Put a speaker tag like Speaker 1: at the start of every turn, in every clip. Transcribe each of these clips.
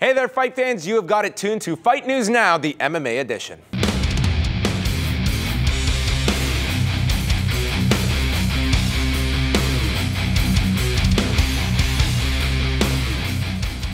Speaker 1: Hey there, fight fans. You have got it tuned to Fight News Now, the MMA edition.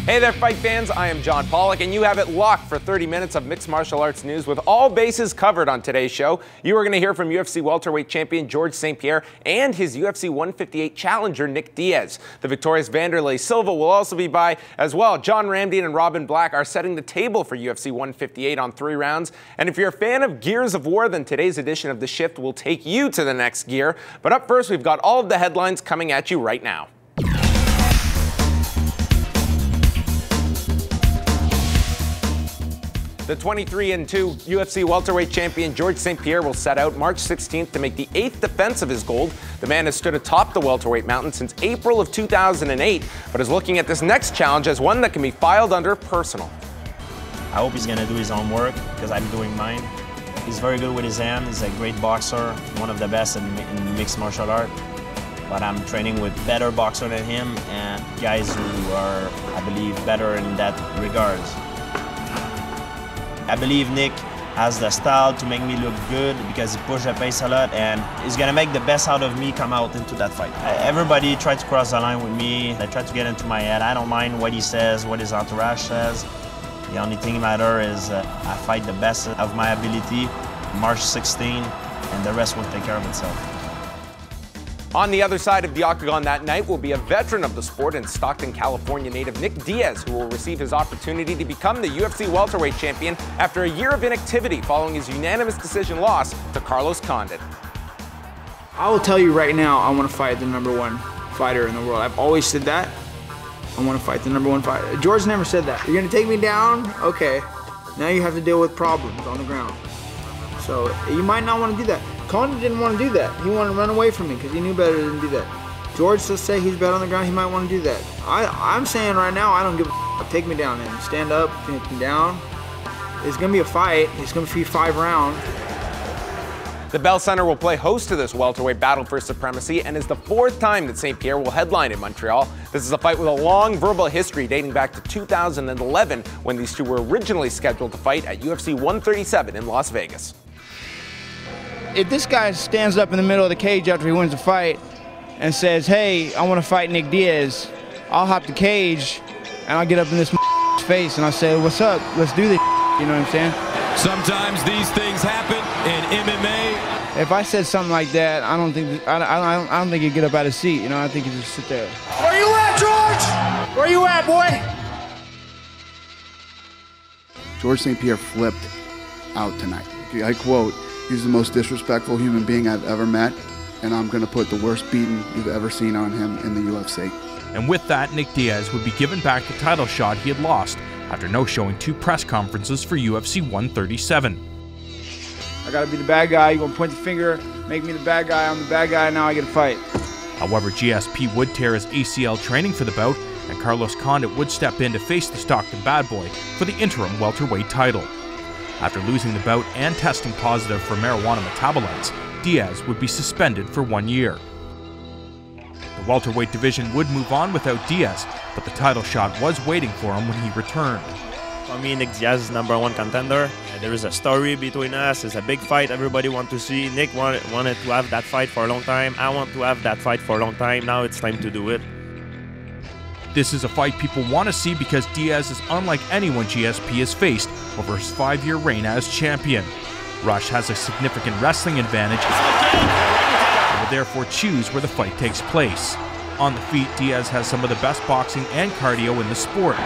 Speaker 1: Hey there, fight fans. I am John Pollock, and you have it locked for 30 minutes of mixed martial arts news with all bases covered on today's show. You are going to hear from UFC welterweight champion George St-Pierre and his UFC 158 challenger Nick Diaz. The victorious Vanderlei Silva will also be by as well. John Ramdian and Robin Black are setting the table for UFC 158 on 3 rounds. And if you're a fan of Gears of War, then today's edition of The Shift will take you to the next gear. But up first, we've got all of the headlines coming at you right now. The 23-2 UFC welterweight champion George St-Pierre will set out March 16th to make the 8th defense of his gold. The man has stood atop the welterweight mountain since April of 2008, but is looking at this next challenge as one that can be filed under personal.
Speaker 2: I hope he's going to do his own work because I'm doing mine. He's very good with his hand. He's a great boxer, one of the best in mixed martial art. But I'm training with better boxers than him and guys who are, I believe, better in that regards. I believe Nick has the style to make me look good because he pushes the pace a lot, and he's going to make the best out of me come out into that fight. Everybody tried to cross the line with me. They tried to get into my head. I don't mind what he says, what his entourage says. The only thing matters is I fight the best of my ability March 16, and the rest will take care of itself.
Speaker 1: On the other side of the octagon that night will be a veteran of the sport and Stockton, California native Nick Diaz, who will receive his opportunity to become the UFC welterweight champion after a year of inactivity following his unanimous decision loss to Carlos Condit.
Speaker 3: I will tell you right now, I want to fight the #1 fighter in the world. I've always said that. I want to fight the #1 fighter. George never said that. You're going to take me down? Okay. Now you have to deal with problems on the ground. So you might not want to do that. Condit didn't want to do that. He wanted to run away from me because he knew better than do that. George just say he's better on the ground. He might want to do that. I'm saying right now, I don't give a f. Take me down and stand up, take me down. It's going to be a fight. It's going to be 5 rounds.
Speaker 1: The Bell Center will play host to this welterweight battle for supremacy and is the 4th time that St-Pierre will headline in Montreal. This is a fight with a long verbal history dating back to 2011 when these two were originally scheduled to fight at UFC 137 in Las Vegas.
Speaker 3: If this guy stands up in the middle of the cage after he wins the fight and says, hey, I want to fight Nick Diaz, I'll hop the cage and I'll get up in this face and I'll say, what's up? Let's do this. You know what I'm saying?
Speaker 4: Sometimes these things happen in MMA.
Speaker 3: If I said something like that, I don't think he'd get up out of his seat. You know, I think he'd just sit there.
Speaker 5: Where you at, George? Where you at, boy?
Speaker 6: George St-Pierre flipped out tonight. I quote, "He's the most disrespectful human being I've ever met, and I'm going to put the worst beating you've ever seen on him in the UFC."
Speaker 7: And with that, Nick Diaz would be given back the title shot he had lost after no-showing 2 press conferences for UFC 137.
Speaker 3: I got to be the bad guy. You're going to point the finger, make me the bad guy. I'm the bad guy, now I get a fight.
Speaker 7: However, GSP would tear his ACL training for the bout, and Carlos Condit would step in to face the Stockton bad boy for the interim welterweight title. After losing the bout and testing positive for marijuana metabolites, Diaz would be suspended for 1 year. The welterweight division would move on without Diaz, but the title shot was waiting for him when he returned.
Speaker 2: For me, Nick Diaz is #1 contender. There is a story between us. It's a big fight everybody wants to see. Nick wanted to have that fight for a long time. I want to have that fight for a long time. Now it's time to do it.
Speaker 7: This is a fight people want to see because Diaz is unlike anyone GSP has faced over his 5-year reign as champion. Rush has a significant wrestling advantage and will therefore choose where the fight takes place. On the feet, Diaz has some of the best boxing and cardio in the sport.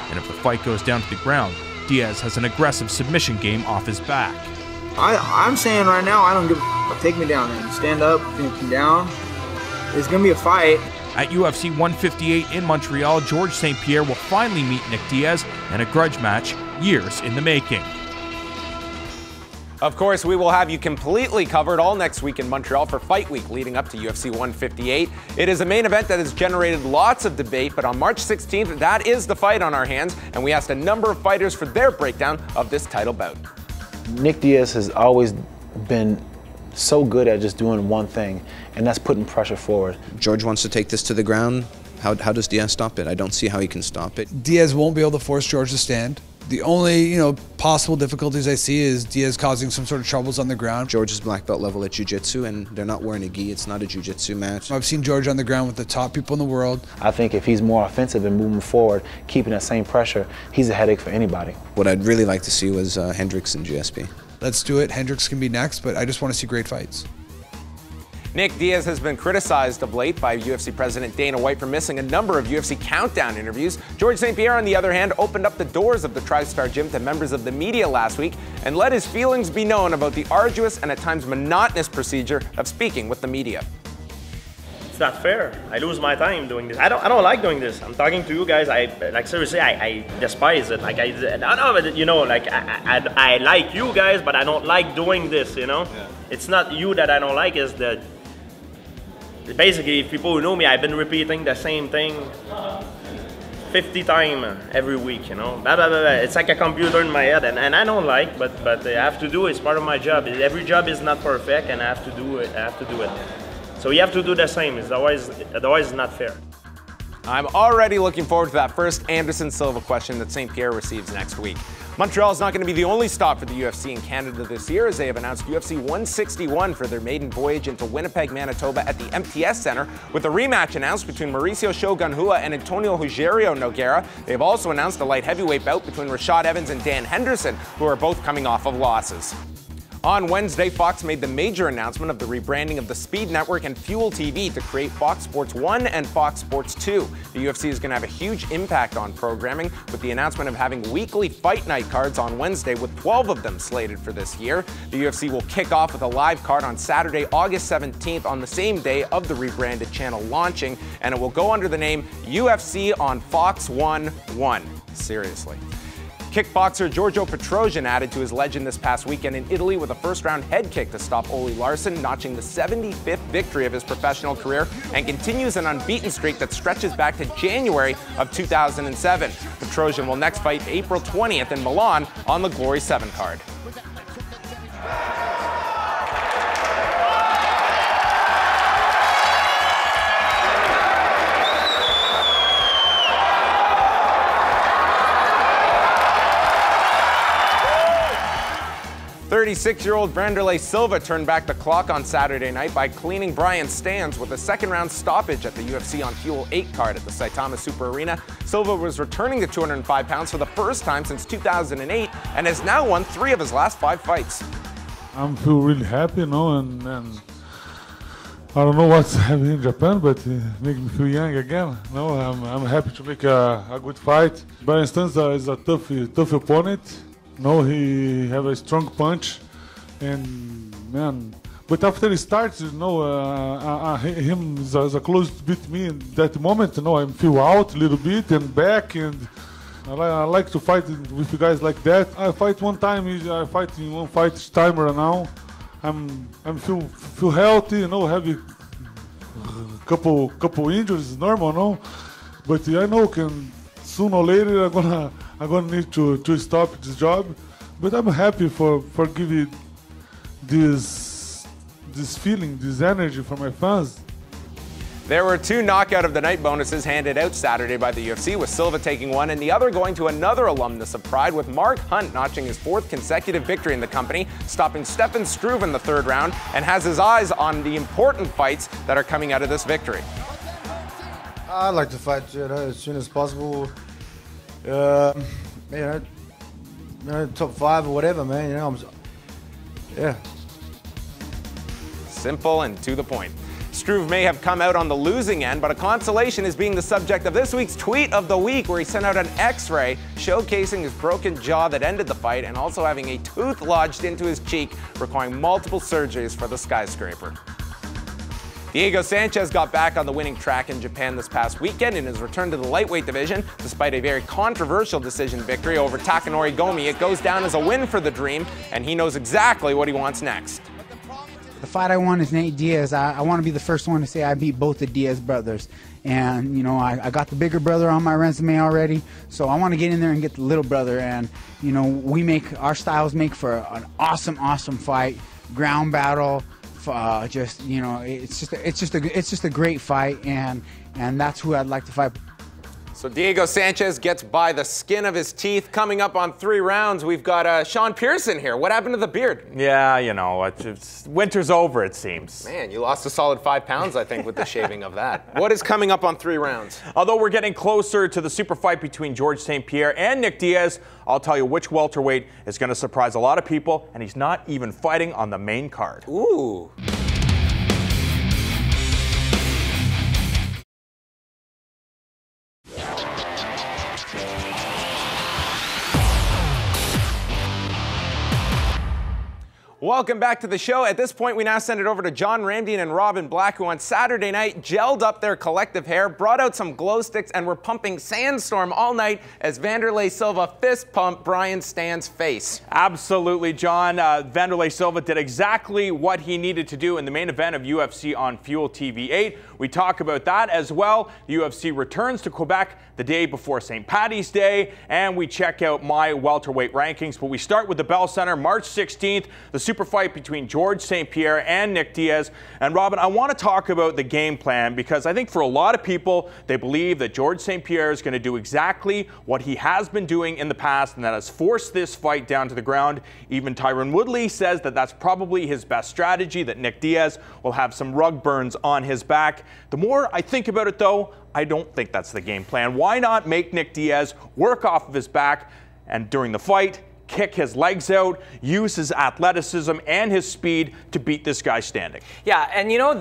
Speaker 7: And if the fight goes down to the ground, Diaz has an aggressive submission game off his back.
Speaker 3: I'm saying right now, I don't give a f. Take me down and stand up, take me down. It's going to be a fight.
Speaker 7: At UFC 158 in Montreal, George St-Pierre will finally meet Nick Diaz in a grudge match years in the making.
Speaker 1: Of course, we will have you completely covered all next week in Montreal for Fight Week leading up to UFC 158. It is a main event that has generated lots of debate, but on March 16th, that is the fight on our hands, and we asked a number of fighters for their breakdown of this title bout.
Speaker 8: Nick Diaz has always been so good at just doing one thing, and that's putting pressure forward.
Speaker 9: George wants to take this to the ground, How does Diaz stop it? I don't see how he can stop it.
Speaker 10: Diaz won't be able to force George to stand. The only, possible difficulties I see is Diaz causing some sort of troubles on the ground.
Speaker 9: George is black belt level at jiu-jitsu, and they're not wearing a gi. It's not a jiu-jitsu match.
Speaker 10: I've seen George on the ground with the top people in the world.
Speaker 8: I think if he's more offensive and moving forward, keeping that same pressure, he's a headache for anybody.
Speaker 9: What I'd really like to see was Hendricks and GSP.
Speaker 10: Let's do it. Hendricks can be next, but I just want to see great fights.
Speaker 1: Nick Diaz has been criticized of late by UFC President Dana White for missing a number of UFC Countdown interviews. George St-Pierre, on the other hand, opened up the doors of the TriStar Gym to members of the media last week and let his feelings be known about the arduous and at times monotonous procedure of speaking with the media.
Speaker 2: It's not fair. I lose my time doing this. I don't like doing this. I'm talking to you guys. Seriously, I despise it. Like I like you guys, but I don't like doing this. Yeah. It's not you that I don't like. It's the basically people who know me. I've been repeating the same thing 50 times every week. Blah, blah, blah, blah. It's like a computer in my head, and I don't like. But I have to do it. It's part of my job. Every job is not perfect, and I have to do it. So you have to do the same, otherwise it's not fair.
Speaker 1: I'm already looking forward to that first Anderson Silva question that St-Pierre receives next week. Montreal is not going to be the only stop for the UFC in Canada this year, as they have announced UFC 161 for their maiden voyage into Winnipeg, Manitoba at the MTS Center, with a rematch announced between Mauricio Shogun Rua and Antonio Rogério Nogueira. They've also announced a light heavyweight bout between Rashad Evans and Dan Henderson, who are both coming off of losses. On Wednesday, Fox made the major announcement of the rebranding of the Speed Network and Fuel TV to create Fox Sports 1 and Fox Sports 2. The UFC is going to have a huge impact on programming, with the announcement of having weekly fight night cards on Wednesday, with 12 of them slated for this year. The UFC will kick off with a live card on Saturday, August 17th, on the same day of the rebranded channel launching, and it will go under the name UFC on Fox 1. Seriously. Kickboxer Giorgio Petrosian added to his legend this past weekend in Italy with a first-round head kick to stop Ole Larson, notching the 75th victory of his professional career, and continues an unbeaten streak that stretches back to January of 2007. Petrosian will next fight April 20th in Milan on the Glory 7 card. 36-year-old Vanderlei Silva turned back the clock on Saturday night by cleaning Brian Stans with a second-round stoppage at the UFC on Fuel 8 card at the Saitama Super Arena. Silva was returning to 205 pounds for the first time since 2008 and has now won 3 of his last 5 fights.
Speaker 11: I feel really happy, and I don't know what's happening in Japan, but it makes me feel young again. I'm happy to make a good fight. Brian Stans is a tough opponent. He have a strong punch, and but after he starts, him is a close to beat me in that moment. I feel out a little bit and back, and I like to fight with guys like that. I fight one time, I fight in one fight timer now. I'm feel healthy, have a couple injuries, normal, but I know sooner or later I'm gonna need to stop this job, but I'm happy for giving this feeling, this energy for my fans.
Speaker 1: There were 2 knockout of the night bonuses handed out Saturday by the UFC, with Silva taking one and the other going to another alumnus of Pride, with Mark Hunt notching his 4th consecutive victory in the company, stopping Stefan Struve in the 3rd round, and has his eyes on the important fights that are coming out of this victory.
Speaker 12: I'd like to fight as soon as possible. Top 5 or whatever, man. Yeah.
Speaker 1: Simple and to the point. Struve may have come out on the losing end, but a consolation is being the subject of this week's tweet of the week, where he sent out an X-ray showcasing his broken jaw that ended the fight, and also having a tooth lodged into his cheek, requiring multiple surgeries for the skyscraper. Diego Sanchez got back on the winning track in Japan this past weekend in his return to the lightweight division. Despite a very controversial decision victory over Takanori Gomi, it goes down as a win for the Dream, and he knows exactly what he wants next.
Speaker 13: The fight I want is Nate Diaz. I want to be the first one to say I beat both the Diaz brothers. And, I got the bigger brother on my resume already, so I want to get in there and get the little brother. And, our styles make for an awesome fight, ground battle, Just, you know, it's just a great fight, and that's who I'd like to fight.
Speaker 1: So Diego Sanchez gets by the skin of his teeth. Coming up on 3 rounds, we've got Sean Pearson here. What happened to the beard?
Speaker 14: Yeah, you know, winter's over, it seems.
Speaker 1: Man, you lost a solid 5 pounds, I think, with the shaving of that. What is coming up on 3 rounds?
Speaker 14: Although we're getting closer to the super fight between George St-Pierre and Nick Diaz, I'll tell you which welterweight is going to surprise a lot of people, and he's not even fighting on the main card.
Speaker 1: Ooh. Welcome back to the show. At this point, we now send it over to John Ramdian and Robin Black, who on Saturday night gelled up their collective hair, brought out some glow sticks, and were pumping Sandstorm all night as Vanderlei Silva fist pumped Brian Stan's face.
Speaker 14: Absolutely, John. Vanderlei Silva did exactly what he needed to do in the main event of UFC on Fuel TV 8. We talk about that as well. The UFC returns to Quebec the day before St. Paddy's Day, and we check out my welterweight rankings. But we start with the Bell Center, March 16th, the super fight between George St-Pierre and Nick Diaz. And Robin, I want to talk about the game plan, because I think for a lot of people, they believe that George St-Pierre is going to do exactly what he has been doing in the past, and that has forced this fight down to the ground. Even Tyron Woodley says that that's probably his best strategy, that Nick Diaz will have some rug burns on his back. The more I think about it, though, I don't think that's the game plan. Why not make Nick Diaz work off of his back, and during the fight, kick his legs out, use his athleticism and his speed to beat this guy standing?
Speaker 15: Yeah, and you know,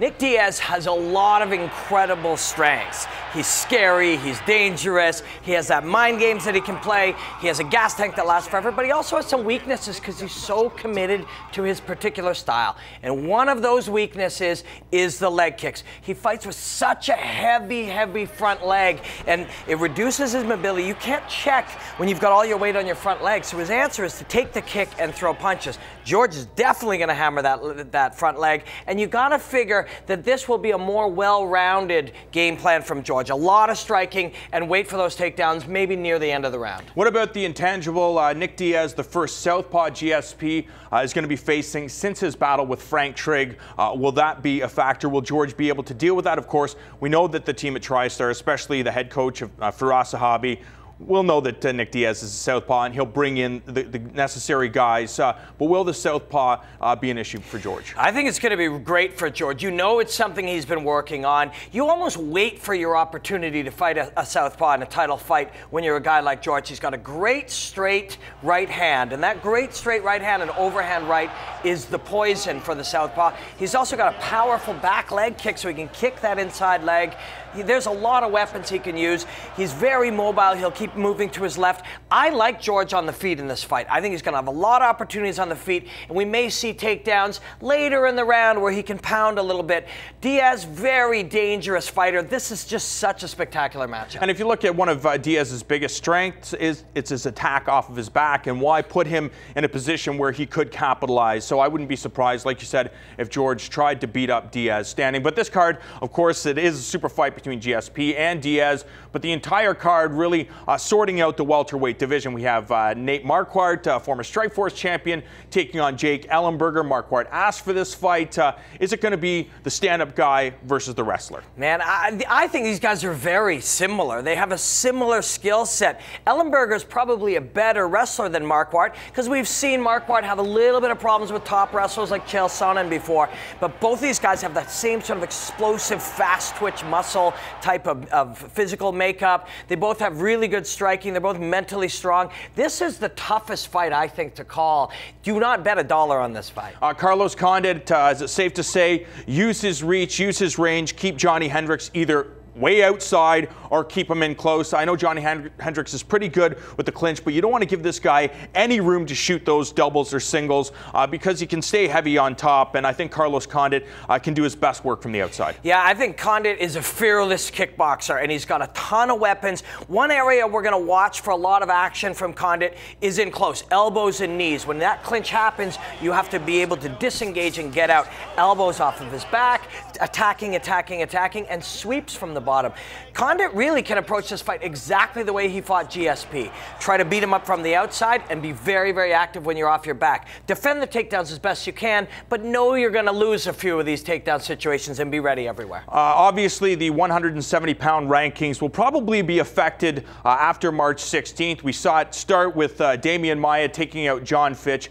Speaker 15: Nick Diaz has a lot of incredible strengths. He's scary, he's dangerous, he has that mind games that he can play, he has a gas tank that lasts forever, but he also has some weaknesses because he's so committed to his particular style. And one of those weaknesses is the leg kicks. He fights with such a heavy front leg, and it reduces his mobility. You can't check when you've got all your weight on your front leg. So his answer is to take the kick and throw punches. George is definitely going to hammer that front leg, and you got to figure that this will be a more well-rounded game plan from George. A lot of striking, and wait for those takedowns maybe near the end of the round.
Speaker 14: What about the intangible? Nick Diaz, the first Southpaw GSP, is going to be facing since his battle with Frank Trigg. Will that be a factor? Will George be able to deal with that? Of course, we know that the team at TriStar, especially the head coach of Firas Zahabi, we'll know that Nick Diaz is a southpaw, and he'll bring in the necessary guys. But will the southpaw be an issue for George?
Speaker 15: I think it's going to be great for George. You know it's something he's been working on. You almost wait for your opportunity to fight a southpaw in a title fight when you're a guy like George. He's got a great straight right hand, and that great straight right hand and overhand right is the poison for the southpaw. He's also got a powerful back leg kick, so he can kick that inside leg. There's a lot of weapons he can use. He's very mobile. He'll keep moving to his left. I like George on the feet in this fight. I think he's going to have a lot of opportunities on the feet, and we may see takedowns later in the round where he can pound a little bit. Diaz, very dangerous fighter. This is just such a spectacular matchup.
Speaker 14: And if you look at one of Diaz's biggest strengths, it's his attack off of his back, and why put him in a position where he could capitalize. So I wouldn't be surprised, like you said, if George tried to beat up Diaz standing. But this card, of course, it is a super fight between GSP and Diaz, but the entire card really sorting out the welterweight division. We have Nate Marquardt, former Strikeforce champion, taking on Jake Ellenberger. Marquardt asked for this fight. Is it going to be the stand-up guy versus the wrestler?
Speaker 15: Man, I think these guys are very similar. They have a similar skill set. Ellenberger is probably a better wrestler than Marquardt, because we've seen Marquardt have a little bit of problems with top wrestlers like Chael Sonnen before, but both these guys have that same sort of explosive, fast twitch muscle type of physical makeup. They both have really good striking. They're both mentally strong. This is the toughest fight, I think, to call. Do not bet $1 on this fight.
Speaker 14: Carlos Condit, is it safe to say, use his reach, use his range, keep Johnny Hendricks either way outside or keep him in close? I know Johnny Hendricks is pretty good with the clinch, but you don't want to give this guy any room to shoot those doubles or singles because he can stay heavy on top, and I think Carlos Condit can do his best work from the outside.
Speaker 15: Yeah, I think Condit is a fearless kickboxer, and he's got a ton of weapons. One area we're going to watch for a lot of action from Condit is in close, elbows and knees. When that clinch happens, you have to be able to disengage and get out. Elbows off of his back, attacking, and sweeps from the bottom. Condit really can approach this fight exactly the way he fought GSP. Try to beat him up from the outside and be very, very active when you're off your back. Defend the takedowns as best you can, but know you're going to lose a few of these takedown situations and be ready everywhere.
Speaker 14: Obviously, the 170-pound rankings will probably be affected after March 16th. We saw it start with Damian Maia taking out John Fitch.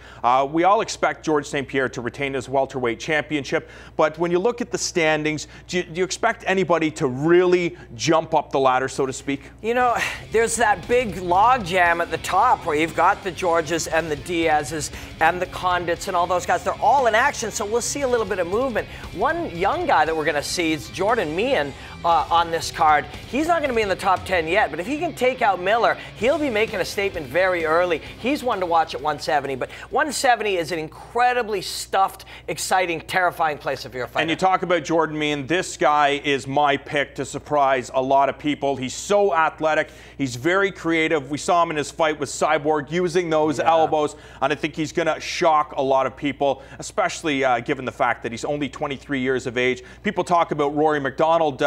Speaker 14: We all expect George St-Pierre to retain his welterweight championship, but when you look at the standings, do you expect anybody to really jump up the ladder, so to speak?
Speaker 15: You know, there's that big log jam at the top where you've got the Georges and the Diazes and the Condits and all those guys. They're all in action, so we'll see a little bit of movement. One young guy that we're going to see is Jordan Meehan on this card. He's not going to be in the top 10 yet, but if he can take out Miller, he'll be making a statement very early. He's one to watch at 170, but 170 is an incredibly stuffed, exciting, terrifying place if you're a fighter.
Speaker 14: And you talk about Jordan Meehan, this guy is my pick to surprise a lot of people. He's so athletic. He's very creative. We saw him in his fight with Cyborg using those elbows, and I think he's going to shock a lot of people, especially given the fact that he's only 23 years of age. People talk about Rory McDonald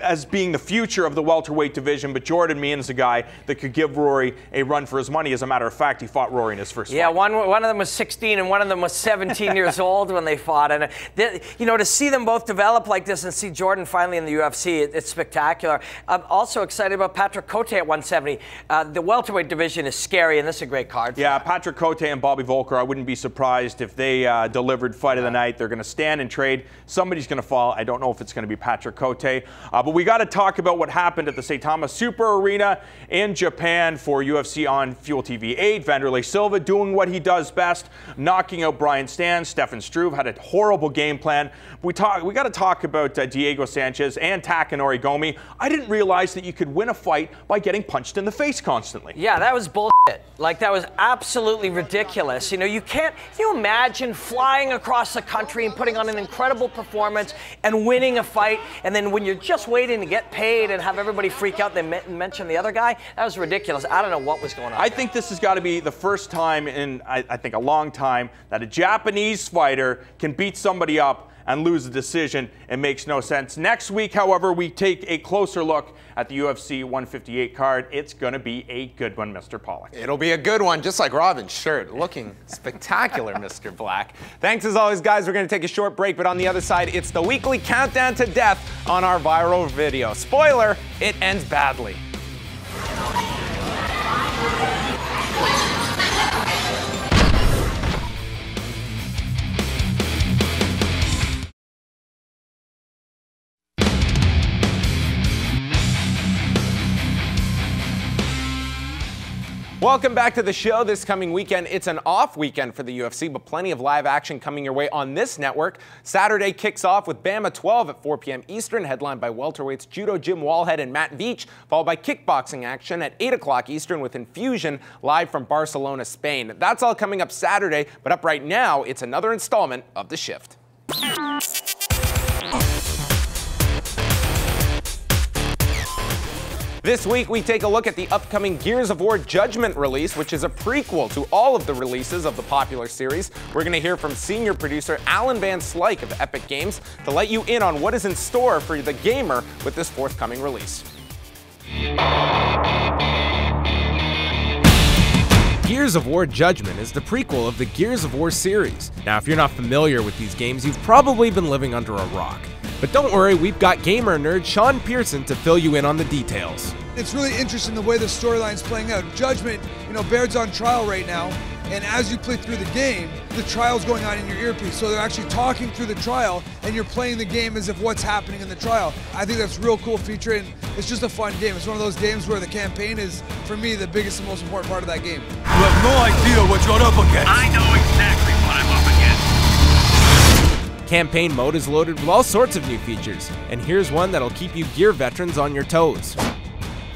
Speaker 14: as being the future of the welterweight division, but Jordan Meehan is a guy that could give Rory a run for his money. As a matter of fact, he fought Rory in his first fight.
Speaker 15: Yeah, one of them was 16 and one of them was 17 years old when they fought. And, you know, to see them both develop like this and see Jordan finally in the UFC, it's spectacular. I'm also excited about Patrick Cote at 170. The welterweight division is scary, and this is a great card.
Speaker 14: Yeah, Patrick Cote and Bobby Volker, I wouldn't be surprised if they delivered fight of the night. They're going to stand and trade. Somebody's going to fall. I don't know if it's going to be Patrick Cote. But we got to talk about what happened at the Saitama Super Arena in Japan for UFC on Fuel TV 8. Vanderlei Silva doing what he does best, knocking out Brian Stann. Stefan Struve had a horrible game plan. We got to talk about Diego Sanchez and Takanori Gomi. I didn't realize that you could win a fight by getting punched in the face constantly.
Speaker 15: Yeah, that was bullshit. Like, that was absolutely ridiculous. You know, can you imagine flying across the country and putting on an incredible performance and winning a fight, and then when you're just waiting to get paid and have everybody freak out, they mention the other guy? That was ridiculous. I don't know what was going on.
Speaker 14: I think this has got to be the first time in, I think, a long time that a Japanese fighter can beat somebody up and lose a decision. It makes no sense. Next week, however, we take a closer look at the UFC 158 card. It's going to be a good one, Mr. Pollock.
Speaker 1: It'll be a good one, just like Robin's shirt. Looking spectacular, Mr. Black. Thanks as always, guys. We're going to take a short break, but on the other side, it's the weekly countdown to death on our viral video. Spoiler, it ends badly. Welcome back to the show. This coming weekend, it's an off weekend for the UFC, but plenty of live action coming your way on this network. Saturday kicks off with Bama 12 at 4 p.m. Eastern, headlined by welterweights Judo Jim Wallhead and Matt Veach, followed by kickboxing action at 8 o'clock Eastern with Infusion live from Barcelona, Spain. That's all coming up Saturday, but up right now, it's another installment of The Shift. This week, we take a look at the upcoming Gears of War Judgment release, which is a prequel to all of the releases of the popular series. We're going to hear from senior producer Alan Van Slyke of Epic Games to let you in on what is in store for the gamer with this forthcoming release. Gears of War Judgment is the prequel of the Gears of War series. Now, if you're not familiar with these games, you've probably been living under a rock. But don't worry, we've got gamer nerd Sean Pearson to fill you in on the details.
Speaker 10: It's really interesting the way the storyline's playing out. Judgment, you know, Baird's on trial right now, and as you play through the game, the trial's going on in your earpiece. So they're actually talking through the trial, and you're playing the game as if what's happening in the trial. I think that's a real cool feature, and it's just a fun game. It's one of those games where the campaign is, for me, the biggest and most important part of that game.
Speaker 4: You have no idea what you're up against.
Speaker 16: I know exactly what I'm up against.
Speaker 1: Campaign mode is loaded with all sorts of new features, and here's one that'll keep you gear veterans on your toes.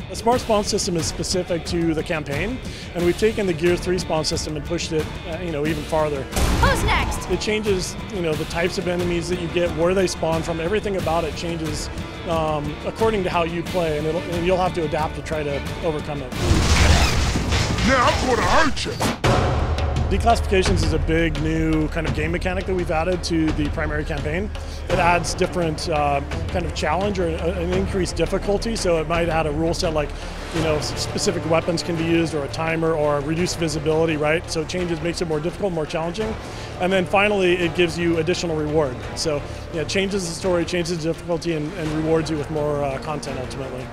Speaker 17: The Smart Spawn system is specific to the campaign, and we've taken the Gear 3 spawn system and pushed it, even farther.
Speaker 18: Who's next?
Speaker 17: It changes, the types of enemies that you get, where they spawn from. Everything about it changes according to how you play, and you'll have to adapt to try to overcome it.
Speaker 19: Now I'm going to hurt you.
Speaker 17: Declassifications is a big new kind of game mechanic that we've added to the primary campaign. It adds different kind of challenge or an increased difficulty. So it might add a rule set like, specific weapons can be used, or a timer, or reduced visibility, right? So it makes it more difficult, more challenging. And then finally, it gives you additional reward. So it changes the story, changes the difficulty, and rewards you with more content ultimately.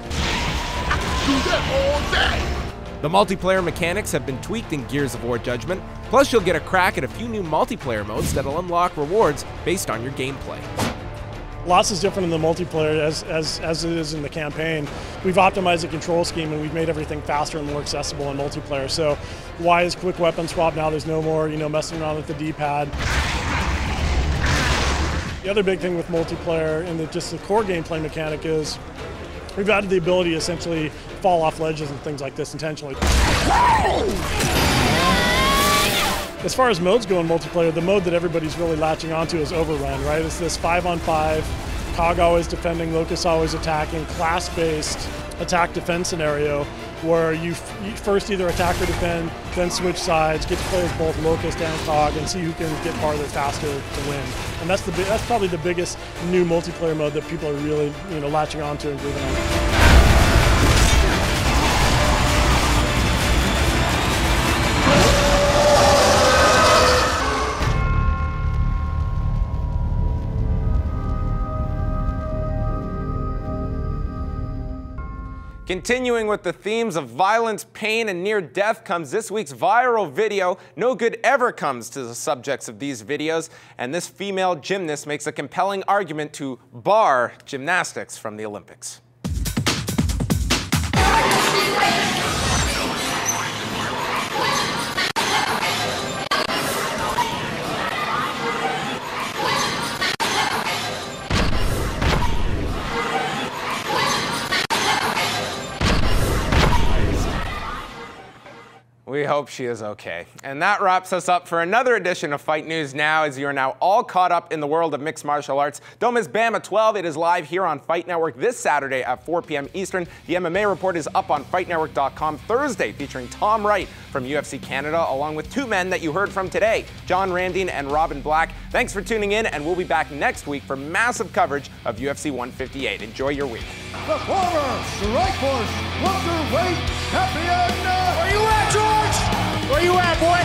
Speaker 1: The multiplayer mechanics have been tweaked in Gears of War Judgment, plus you'll get a crack at a few new multiplayer modes that'll unlock rewards based on your gameplay.
Speaker 17: Lots is different in the multiplayer as it is in the campaign. We've optimized the control scheme and we've made everything faster and more accessible in multiplayer. So Y is quick weapon swap now, there's no more messing around with the D-pad. The other big thing with multiplayer and just the core gameplay mechanic is we've added the ability to essentially fall off ledges and things like this intentionally. As far as modes go in multiplayer, the mode that everybody's really latching onto is Overrun, right? It's this 5-on-5, Cog always defending, Locust always attacking, class-based attack-defense scenario where you first either attack or defend, then switch sides, get to play as both Locust and Cog, and see who can get farther faster to win. And that's probably the biggest new multiplayer mode that people are really latching onto and grooving on.
Speaker 1: Continuing with the themes of violence, pain, and near death comes this week's viral video. No good ever comes to the subjects of these videos, and this female gymnast makes a compelling argument to bar gymnastics from the Olympics. We hope she is okay. And that wraps us up for another edition of Fight News Now, as you are now all caught up in the world of mixed martial arts. Don't miss BAM at 12. It is live here on Fight Network this Saturday at 4 p.m. Eastern. The MMA Report is up on FightNetwork.com Thursday, featuring Tom Wright from UFC Canada, along with two men that you heard from today, John Randine and Robin Black. Thanks for tuning in, and we'll be back next week for massive coverage of UFC 158. Enjoy your week.
Speaker 5: The former Strikeforce welterweight champion. Where you at, George? Where you at, boy?